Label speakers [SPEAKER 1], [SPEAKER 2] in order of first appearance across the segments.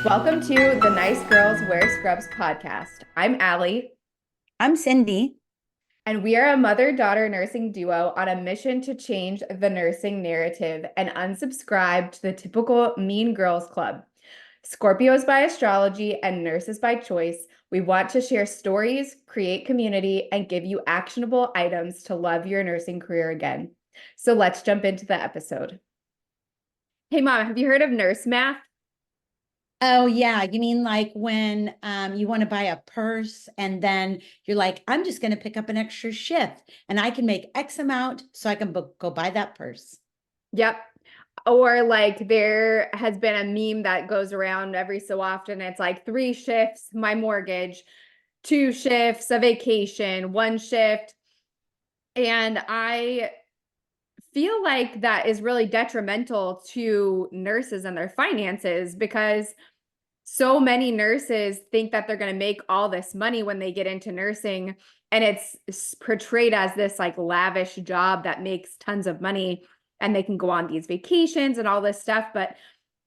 [SPEAKER 1] Welcome to the Nice Girls Wear Scrubs podcast. I'm Allie,
[SPEAKER 2] I'm Cindy.
[SPEAKER 1] and we are a mother-daughter nursing duo on a mission to change the nursing narrative and unsubscribe to the typical mean girls club. Scorpios by astrology and nurses by choice, we want to share stories, create community, and give you actionable items to love your nursing career again. So let's jump into the episode. Hey, Mom, have you heard of nurse math?
[SPEAKER 2] Oh yeah, you mean like when you want to buy a purse and then you're like, I'm just going to pick up an extra shift and I can make X amount so I can go buy that purse.
[SPEAKER 1] Yep. Or like there has been a meme that goes around every so often. It's like 3 shifts, my mortgage, 2 shifts, a vacation, 1 shift. And I feel like that is really detrimental to nurses and their finances because so many nurses think that they're going to make all this money when they get into nursing. And it's portrayed as this like lavish job that makes tons of money and they can go on these vacations and all this stuff. But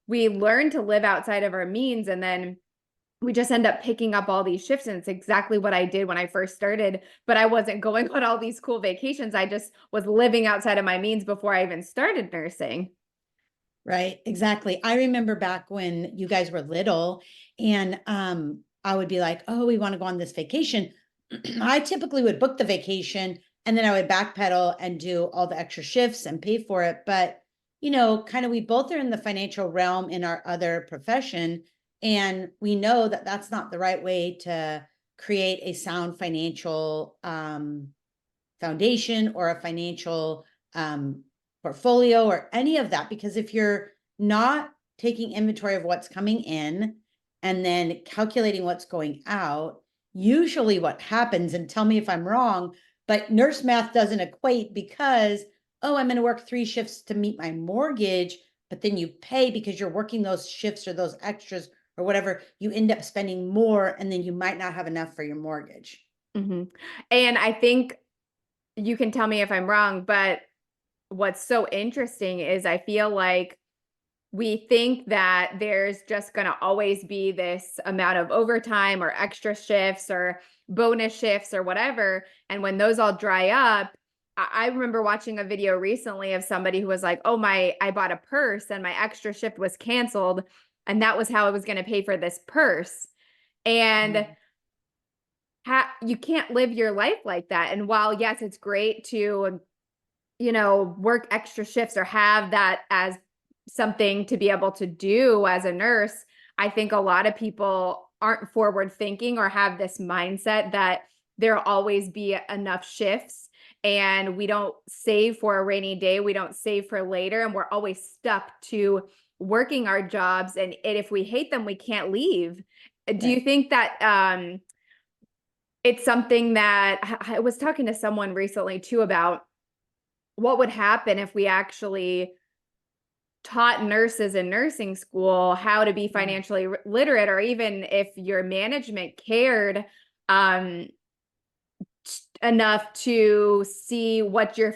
[SPEAKER 1] we learn to live outside of our means and then we just end up picking up all these shifts. And it's exactly what I did when I first started, but I wasn't going on all these cool vacations. I just was living outside of my means before I even started nursing.
[SPEAKER 2] Right, exactly. I remember back when you guys were little and I would be like, "Oh, we want to go on this vacation." I typically would book the vacation and then I would backpedal and do all the extra shifts and pay for it. But, kind of we both are in the financial realm in our other profession. And we know that that's not the right way to create a sound financial foundation or a financial portfolio or any of that. Because if you're not taking inventory of what's coming in and then calculating what's going out, usually what happens, and tell me if I'm wrong, but nurse math doesn't equate because, oh, I'm going to work 3 shifts to meet my mortgage, but then you pay because you're working those shifts or those extras or whatever, you end up spending more and then you might not have enough for your mortgage.
[SPEAKER 1] Mm-hmm. And I think you can tell me if I'm wrong, but what's so interesting is I feel like we think that there's just going to always be this amount of overtime or extra shifts or bonus shifts or whatever. And when those all dry up, I remember watching a video recently of somebody who was like, oh, I bought a purse and my extra shift was canceled. And that was how I was going to pay for this purse. And
[SPEAKER 2] Mm.
[SPEAKER 1] you can't live your life like that. And while, yes, it's great to work extra shifts or have that as something to be able to do as a nurse, I think a lot of people aren't forward thinking or have this mindset that there'll always be enough shifts and we don't save for a rainy day, we don't save for later, and we're always stuck to working our jobs. And if we hate them, we can't leave. Do you
[SPEAKER 2] Right.
[SPEAKER 1] think that it's something that I was talking to someone recently too about what would happen if we actually taught nurses in nursing school how to be
[SPEAKER 2] Mm.
[SPEAKER 1] financially literate, or even if your management cared um, enough to see what your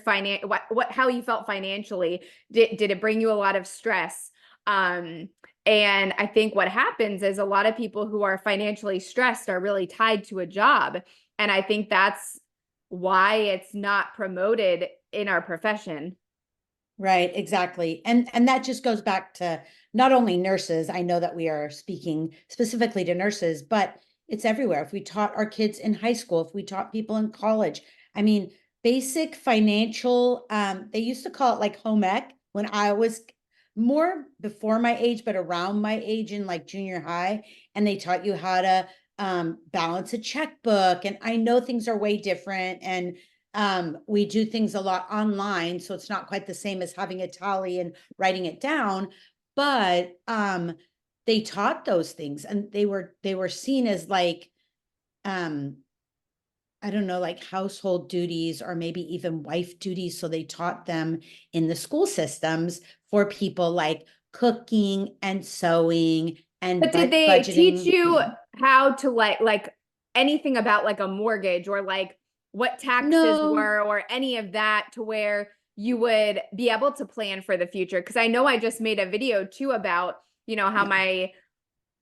[SPEAKER 1] what how you felt financially. Did it bring you a lot of stress? um and I think what happens is a lot of people who are financially stressed are really tied to a job, and I think that's why it's not promoted in our profession.
[SPEAKER 2] Right, exactly. And that just goes back to not only nurses. I know that we are speaking specifically to nurses, but it's everywhere. If we taught our kids in high school, if we taught people in college, I mean, basic financial, they used to call it like home ec when I was more before my age, but around my age in like junior high, and they taught you how to balance a checkbook. And I know things are way different and we do things a lot online, so it's not quite the same as having a tally and writing it down, but they taught those things and they were seen as like um I don't know, like household duties or maybe even wife duties. So they taught them in the school systems for people like cooking and sewing and
[SPEAKER 1] But did they teach
[SPEAKER 2] budgeting.
[SPEAKER 1] you how to like anything about like a mortgage or like what taxes
[SPEAKER 2] No.
[SPEAKER 1] were or any of that to where you would be able to plan for the future? Because I know I just made a video too about, how
[SPEAKER 2] Yeah.
[SPEAKER 1] my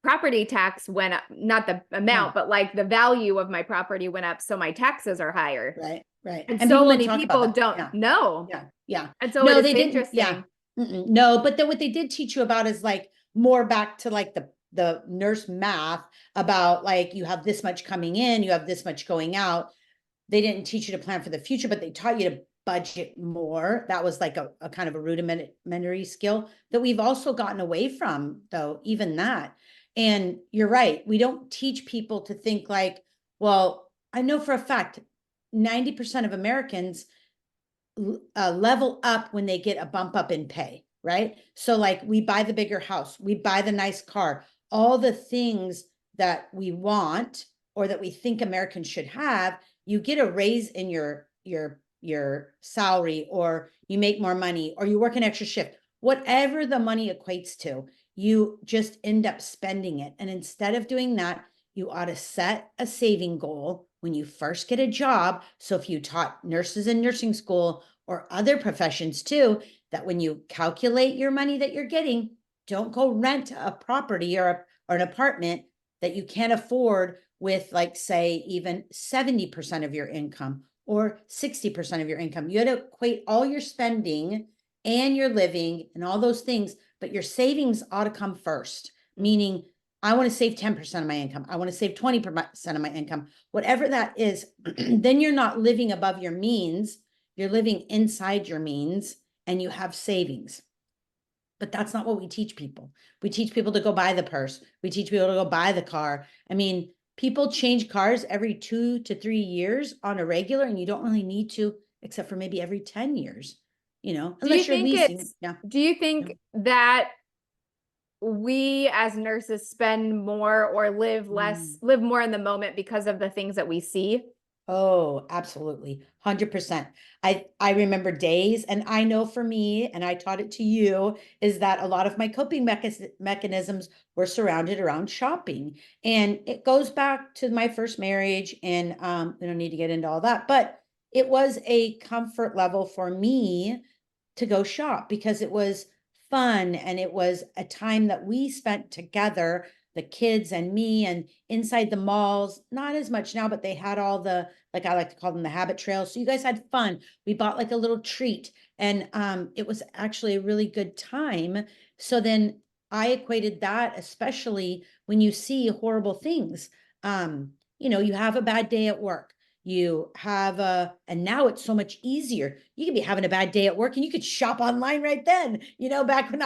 [SPEAKER 1] property tax went up, not the amount, but like the value of my property went up. So my taxes are higher.
[SPEAKER 2] Right, right.
[SPEAKER 1] And
[SPEAKER 2] And
[SPEAKER 1] so
[SPEAKER 2] people don't
[SPEAKER 1] many
[SPEAKER 2] talk about
[SPEAKER 1] people
[SPEAKER 2] that.
[SPEAKER 1] don't
[SPEAKER 2] Yeah,
[SPEAKER 1] know.
[SPEAKER 2] yeah, yeah.
[SPEAKER 1] And so it
[SPEAKER 2] No,
[SPEAKER 1] is
[SPEAKER 2] they didn't. Yeah.
[SPEAKER 1] interesting.
[SPEAKER 2] No, but then what they did teach you about is like more back to like the nurse math about like you have this much coming in, you have this much going out. They didn't teach you to plan for the future, but they taught you to budget more. That was like a kind of a rudimentary skill that we've also gotten away from, though, even that. And you're right. We don't teach people to think like, well, I know for a fact 90% of Americans level up when they get a bump up in pay, right? So like we buy the bigger house, we buy the nice car, all the things that we want or that we think Americans should have, you get a raise in your salary, or you make more money, or you work an extra shift, whatever the money equates to, you just end up spending it. And instead of doing that, you ought to set a saving goal when you first get a job. So if you taught nurses in nursing school or other professions too, that when you calculate your money that you're getting, don't go rent a property or an apartment that you can't afford with, like, say, even 70% of your income or 60% of your income. You had to equate all your spending and your living and all those things, but your savings ought to come first, meaning I want to save 10% of my income. I want to save 20% of my income, whatever that is. Then you're not living above your means. You're living inside your means and you have savings. But that's not what we teach people. We teach people to go buy the purse. We teach people to go buy the car. I mean, people change cars every 2 to 3 years on a regular, and you don't really need to, except for maybe every 10 years, unless you're leasing. Yeah.
[SPEAKER 1] Do you think that we as nurses spend more or live more in the moment because of the things that we see?
[SPEAKER 2] Oh, absolutely. 100%. I remember days, and I know for me, and I taught it to you, is that a lot of my coping mechanisms were surrounded around shopping. And it goes back to my first marriage, and we don't need to get into all that, but it was a comfort level for me to go shop because it was fun and it was a time that we spent together, the kids and me, and inside the malls. Not as much now, but they had all the, like, I like to call them the habit trails. So you guys had fun. We bought like a little treat, and it was actually a really good time. So then I equated that, especially when you see horrible things. You have a bad day at work. You have and now it's so much easier. You could be having a bad day at work and you could shop online right then. Back when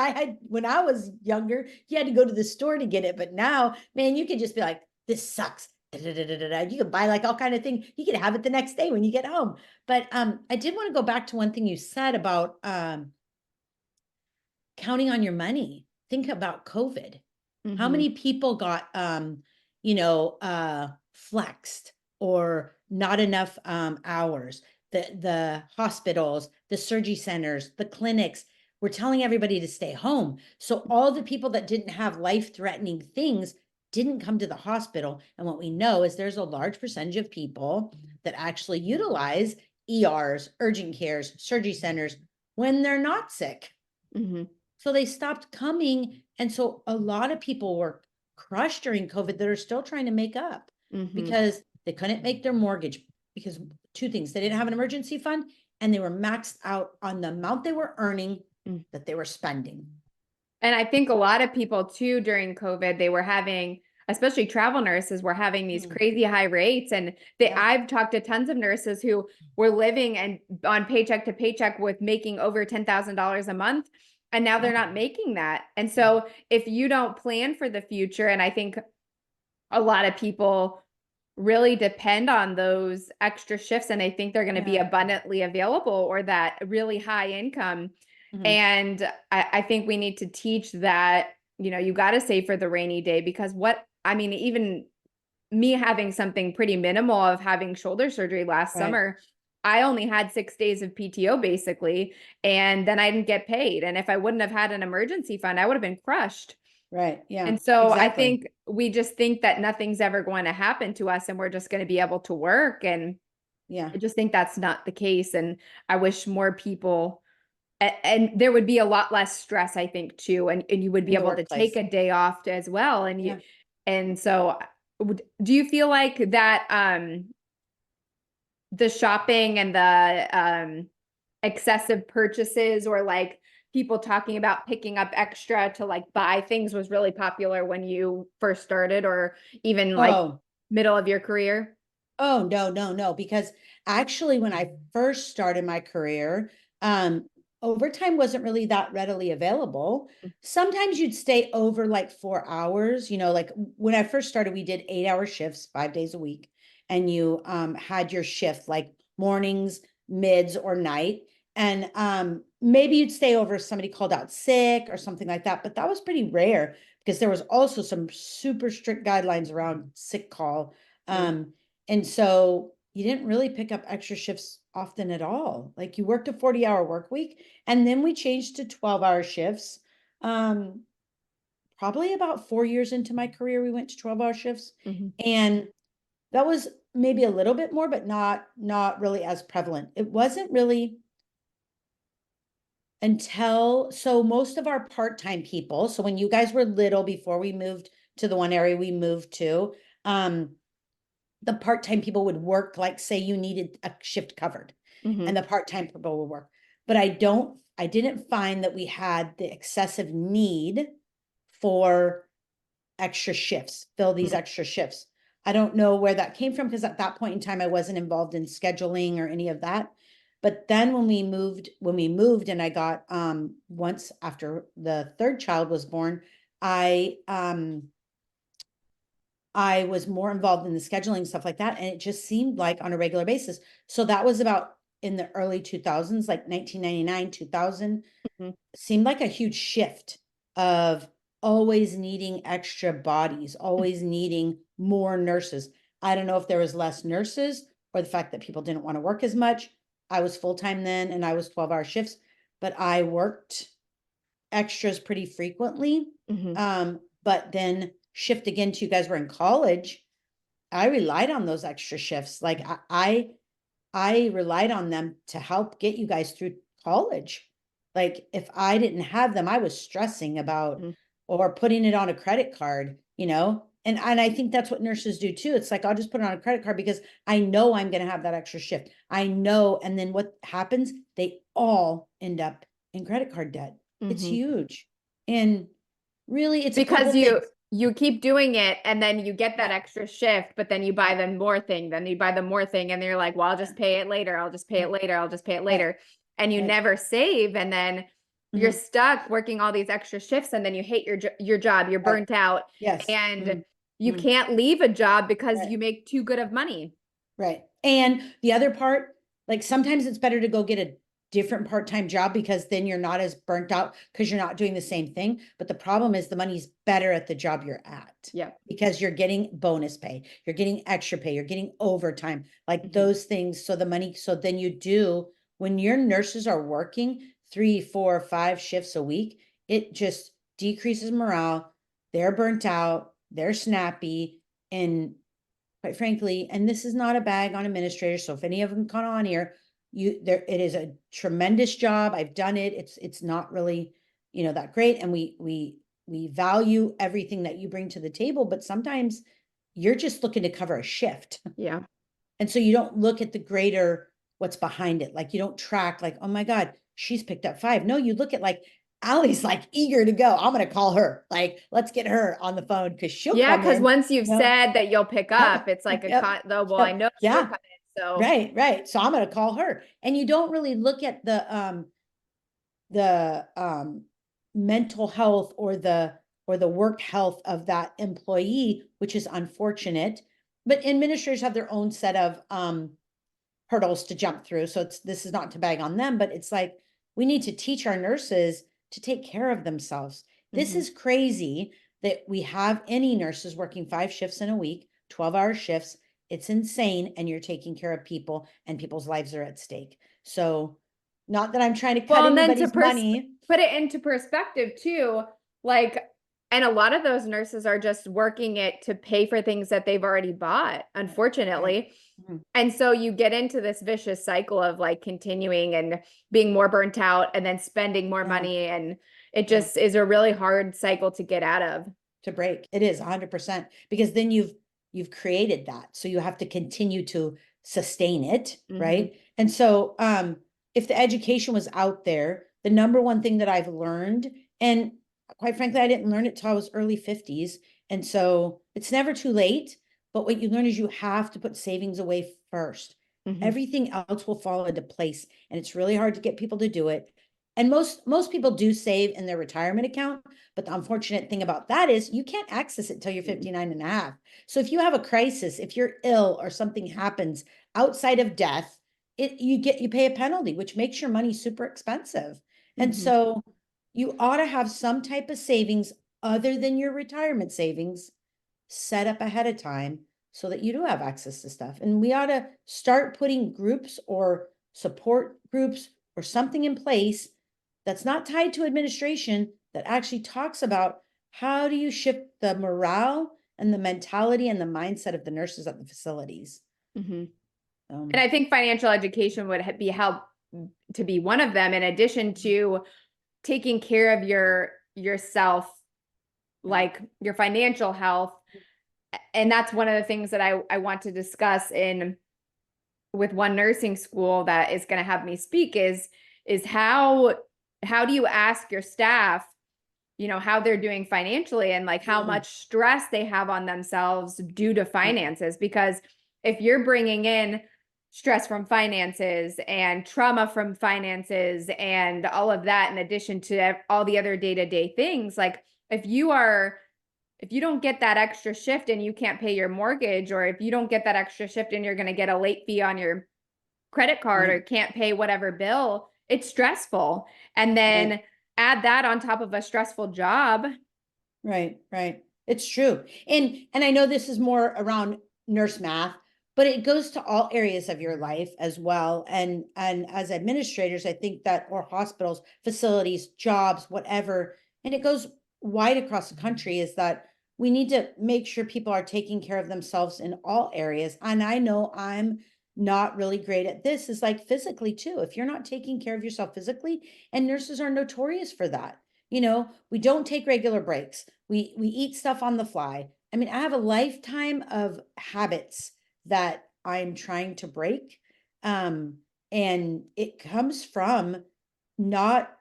[SPEAKER 2] I was younger, you had to go to the store to get it. But now, man, you could just be like, this sucks. You could buy like all kind of things. You could have it the next day when you get home. But I did want to go back to one thing you said about counting on your money. Think about COVID. How many people got flexed or not enough hours? The hospitals, the surgery centers, the clinics were telling everybody to stay home. So all the people that didn't have life-threatening things didn't come to the hospital. And what we know is there's a large percentage of people that actually utilize ERs, urgent cares, surgery centers when they're not sick. So they stopped coming. And so a lot of people were crushed during COVID that are still trying to make up because they couldn't make their mortgage, because two things: they didn't have an emergency fund, and they were maxed out on the amount they were earning that they were spending.
[SPEAKER 1] And I think a lot of people too during COVID, they were having, especially travel nurses, were having these crazy high rates. And I've talked to tons of nurses who were living and on paycheck to paycheck with making over $10,000 a month. And now they're not making that. And so if you don't plan for the future, and I think a lot of people really depend on those extra shifts and they think they're going to be abundantly available or that really high income. And I think we need to teach that, you got to save for the rainy day, because even me having something pretty minimal of having shoulder surgery last summer, I only had 6 days of PTO basically, and then I didn't get paid. And if I wouldn't have had an emergency fund, I would have been crushed.
[SPEAKER 2] Right. Yeah.
[SPEAKER 1] And so I think we just think that nothing's ever going to happen to us and we're just going to be able to work. And I just think that's not the case. And I wish more people and there would be a lot less stress, I think, too, and you would be
[SPEAKER 2] in the
[SPEAKER 1] able to take
[SPEAKER 2] workplace.
[SPEAKER 1] a day off as well. And
[SPEAKER 2] Yeah.
[SPEAKER 1] and so do you feel like that, the shopping and the, excessive purchases, or like people talking about picking up extra to like buy things, was really popular when you first started, or even like
[SPEAKER 2] Oh,
[SPEAKER 1] middle of your career?
[SPEAKER 2] oh, no, no, no, because actually when I first started my career, overtime wasn't really that readily available. Sometimes you'd stay over like 4 hours, like when I first started, we did 8 hour shifts, 5 days a week. And you had your shift like mornings, mids, or night. And maybe you'd stay over if somebody called out sick or something like that, but that was pretty rare because there was also some super strict guidelines around sick call.
[SPEAKER 1] Yeah.
[SPEAKER 2] Um, and so you didn't really pick up extra shifts often at all. Like you worked a 40-hour work week, and then we changed to 12-hour shifts. Um, Probably about 4 years into my career, we went to 12-hour shifts.
[SPEAKER 1] Mhm.
[SPEAKER 2] And that was maybe a little bit more, but not really as prevalent. It wasn't really until, so most of our part-time people, so when you guys were little, before we moved to the one area we moved to, the part-time people would work, like say you needed a shift covered,
[SPEAKER 1] Mhm.
[SPEAKER 2] and the part-time people would work. But I didn't find that we had the excessive need for extra shifts, fill these
[SPEAKER 1] Mhm.
[SPEAKER 2] extra shifts. I don't know where that came from because at that point in time I wasn't involved in scheduling or any of that. But then when we moved and I got once after the third child was born, I I was more involved in the scheduling, stuff like that, and it just seemed like on a regular basis. So that was about in the early 2000s, like 1999, 2000,
[SPEAKER 1] Mhm.
[SPEAKER 2] seemed like a huge shift of always needing extra bodies, always needing more nurses. I don't know if there was less nurses or the fact that people didn't want to work as much. I was full-time then and I was 12-hour shifts, but I worked extras pretty frequently.
[SPEAKER 1] Mhm.
[SPEAKER 2] But then shift again to you guys were in college. I relied on those extra shifts. Like I relied on them to help get you guys through college. Like if I didn't have them, I was stressing about
[SPEAKER 1] Mhm.
[SPEAKER 2] or putting it on a credit card. And I think that's what nurses do too. It's like I'll just put it on a credit card because I know I'm going to have that extra shift. I know. And then what happens? They all end up in credit card debt. It's
[SPEAKER 1] Mhm.
[SPEAKER 2] huge. And really, it's a couple
[SPEAKER 1] Because
[SPEAKER 2] things.
[SPEAKER 1] you keep doing it, and then you get that extra shift, but then you buy them more thing, then you buy them more thing, and you're like, well, I'll just pay it later. I'll just pay it later. I'll just pay it
[SPEAKER 2] Right,
[SPEAKER 1] later. And you
[SPEAKER 2] right.
[SPEAKER 1] never save, and then you're
[SPEAKER 2] Mhm.
[SPEAKER 1] stuck working all these extra shifts, and then you hate your job, you're
[SPEAKER 2] Right.
[SPEAKER 1] burnt out,
[SPEAKER 2] Yes.
[SPEAKER 1] and
[SPEAKER 2] Mhm.
[SPEAKER 1] you
[SPEAKER 2] Mhm.
[SPEAKER 1] can't leave a job because
[SPEAKER 2] Right.
[SPEAKER 1] you make too good of money.
[SPEAKER 2] Right. And the other part, like sometimes it's better to go get a different part-time job because then you're not as burnt out because you're not doing the same thing. But the problem is the money's better at the job you're at
[SPEAKER 1] Yeah.
[SPEAKER 2] because you're getting bonus pay, you're getting extra pay, you're getting overtime, like
[SPEAKER 1] Mhm.
[SPEAKER 2] those things. So the money, so then you do, when your nurses are working 3, 4, 5 shifts a week, it just decreases morale. They're burnt out, they're snappy, and quite frankly, and this is not a bag on administrators. So if any of them come on here, it is a tremendous job. I've done it. It's not really, that great. And we value everything that you bring to the table, but sometimes you're just looking to cover a shift.
[SPEAKER 1] Yeah.
[SPEAKER 2] And so you don't look at the greater what's behind it. Like you don't track like, oh my God, she's picked up 5. No, you look at like Allie's like eager to go. I'm gonna call her. Like, let's get her on the phone because she'll
[SPEAKER 1] Yeah,
[SPEAKER 2] come
[SPEAKER 1] because
[SPEAKER 2] in.
[SPEAKER 1] once you've
[SPEAKER 2] No,
[SPEAKER 1] said that you'll pick up,
[SPEAKER 2] Yep,
[SPEAKER 1] it's like a
[SPEAKER 2] yep,
[SPEAKER 1] though, well, I
[SPEAKER 2] yep,
[SPEAKER 1] know she'll
[SPEAKER 2] yeah,
[SPEAKER 1] come in. So
[SPEAKER 2] right, right. So I'm gonna call her. And you don't really look at the mental health or the work health of that employee, which is unfortunate. But administrators have their own set of hurdles to jump through. So this is not to bag on them, but it's like we need to teach our nurses to take care of themselves. This
[SPEAKER 1] mhm.
[SPEAKER 2] is crazy that we have any nurses working 5 shifts in a week, 12-hour shifts. It's insane. And you're taking care of people and people's lives are at stake. So not that I'm trying to cut
[SPEAKER 1] Well, and then
[SPEAKER 2] anybody's money.
[SPEAKER 1] put it into perspective too, like And a lot of those nurses are just working it to pay for things that they've already bought, unfortunately.
[SPEAKER 2] Mhm.
[SPEAKER 1] And so you get into this vicious cycle of like continuing and being more burnt out and then spending more
[SPEAKER 2] Yeah.
[SPEAKER 1] money. And it
[SPEAKER 2] Yeah.
[SPEAKER 1] just is a really hard cycle to get out of.
[SPEAKER 2] To break. It is 100% because then you've created that. So you have to continue to sustain it,
[SPEAKER 1] Mhm.
[SPEAKER 2] right? And so if the education was out there, the number one thing that I've learned, and quite frankly, I didn't learn it till I was early 50s. And so it's never too late. But what you learn is you have to put savings away first.
[SPEAKER 1] Mhm.
[SPEAKER 2] Everything else will fall into place. And it's really hard to get people to do it. And most people do save in their retirement account. But the unfortunate thing about that is you can't access it till you're 59 and a half. So if you have a crisis, if you're ill or something happens outside of death, you pay a penalty, which makes your money super expensive. And
[SPEAKER 1] Mhm.
[SPEAKER 2] so you ought to have some type of savings other than your retirement savings set up ahead of time so that you do have access to stuff. And we ought to start putting groups or support groups or something in place that's not tied to administration that actually talks about how do you shift the morale and the mentality and the mindset of the nurses at the facilities.
[SPEAKER 1] Mhm.
[SPEAKER 2] Um,
[SPEAKER 1] And I think financial education would be help to be one of them, in addition to taking care of yourself, like your financial health. And that's one of the things that I want to discuss in with one nursing school that is going to have me speak is how do you ask your staff, you know, how they're doing financially and like how much stress they have on themselves due to finances. Because if you're bringing in stress from finances and trauma from finances and all of that, in addition to all the other day-to-day things, like if you don't get that extra shift and you can't pay your mortgage, or if you don't get that extra shift and you're going to get a late fee on your credit card or can't pay whatever bill, it's stressful. And then add that on top of a stressful job.
[SPEAKER 2] Right, right. It's true. And I know this is more around nurse math, but it goes to all areas of your life as well. And as administrators, I think that or hospitals, facilities, jobs, whatever, and it goes wide across the country is that we need to make sure people are taking care of themselves in all areas. And I know I'm not really great at this is like physically too. If you're not taking care of yourself physically, and nurses are notorious for that. You know, we don't take regular breaks. We eat stuff on the fly. I mean, I have a lifetime of habits that I'm trying to break. And it comes from not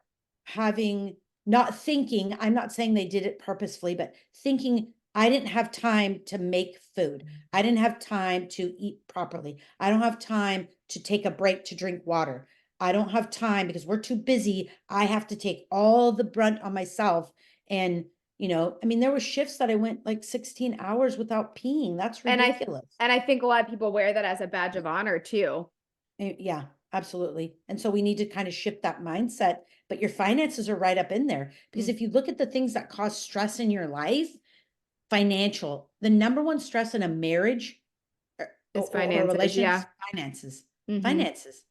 [SPEAKER 2] having, not thinking, I'm not saying they did it purposefully, but thinking I didn't have time to make food. I didn't have time to eat properly. I don't have time to take a break to drink water. I don't have time because we're too busy. I have to take all the brunt on myself. And, you know, I mean, there were shifts that I went like 16 hours without peeing. That's
[SPEAKER 1] And
[SPEAKER 2] ridiculous.
[SPEAKER 1] I think a lot of people wear that as a badge of honor too.
[SPEAKER 2] Yeah, absolutely. And so we need to kind of shift that mindset, but your finances are right up in there because if you look at the things that cause stress in your life, financial, the number one stress in a marriage
[SPEAKER 1] Is
[SPEAKER 2] or
[SPEAKER 1] finances,
[SPEAKER 2] relations,
[SPEAKER 1] yeah.
[SPEAKER 2] finances,
[SPEAKER 1] Mhm.
[SPEAKER 2] finances.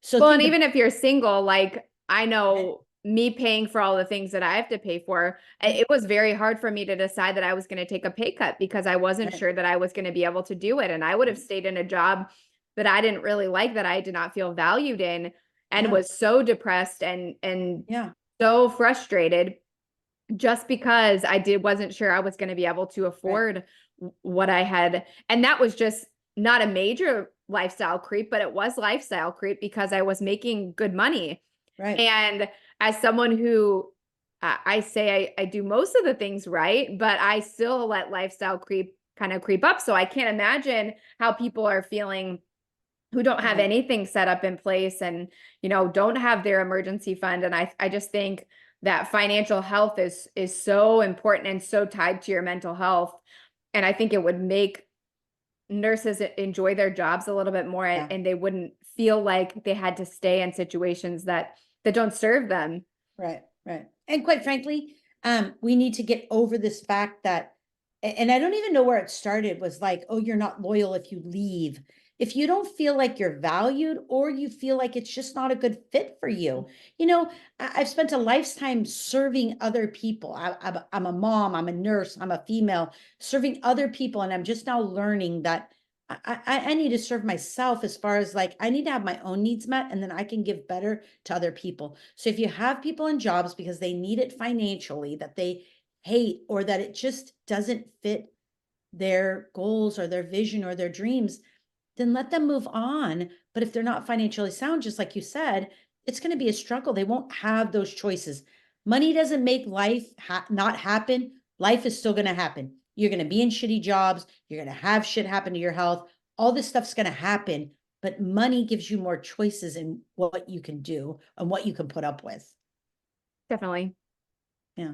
[SPEAKER 2] So
[SPEAKER 1] Well, and
[SPEAKER 2] think
[SPEAKER 1] even if you're single, like I know me paying for all the things that I have to pay for, it was very hard for me to decide that I was going to take a pay cut because I wasn't sure that I was going to be able to do it. And I would have stayed in a job that I didn't really like, that I did not feel valued in, and
[SPEAKER 2] Yeah,
[SPEAKER 1] was so depressed and
[SPEAKER 2] yeah,
[SPEAKER 1] so frustrated just because wasn't sure I was going to be able to
[SPEAKER 2] right,
[SPEAKER 1] afford what I had. And that was just not a major lifestyle creep, but it was lifestyle creep because I was making good money.
[SPEAKER 2] right.
[SPEAKER 1] And as someone who I say I do most of the things right, but I still let lifestyle creep kind of creep up. So I can't imagine how people are feeling who don't have
[SPEAKER 2] Right.
[SPEAKER 1] anything set up in place and, you know, don't have their emergency fund. And I just think that financial health is so important and so tied to your mental health. And I think it would make nurses enjoy their jobs a little bit more,
[SPEAKER 2] Yeah.
[SPEAKER 1] and they wouldn't feel like they had to stay in situations that don't serve them.
[SPEAKER 2] Right, right. And quite frankly, we need to get over this fact that, and I don't even know where it started, was like, oh, you're not loyal if you leave. if you don't feel like you're valued or you feel like it's just not a good fit for you. I've spent a lifetime serving other people. I'm a mom, I'm a nurse, I'm a female, serving other people. And I'm just now learning that I need to serve myself, as far as like, I need to have my own needs met, and then I can give better to other people. So if you have people in jobs because they need it financially, that they hate, or that it just doesn't fit their goals or their vision or their dreams, then let them move on. But if they're not financially sound, just like you said, it's going to be a struggle. They won't have those choices. Money doesn't make life not happen. Life is still going to happen. You're going to be in shitty jobs. You're going to have shit happen to your health. All this stuff's going to happen. But money gives you more choices in what you can do and what you can put up with.
[SPEAKER 1] Definitely.
[SPEAKER 2] Yeah.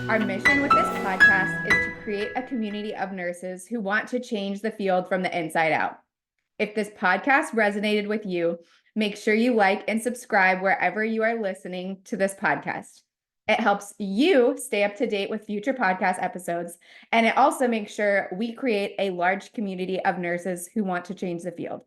[SPEAKER 1] Our mission with this podcast is to create a community of nurses who want to change the field from the inside out. If this podcast resonated with you, make sure you like and subscribe wherever you are listening to this podcast. It helps you stay up to date with future podcast episodes, and it also makes sure we create a large community of nurses who want to change the field.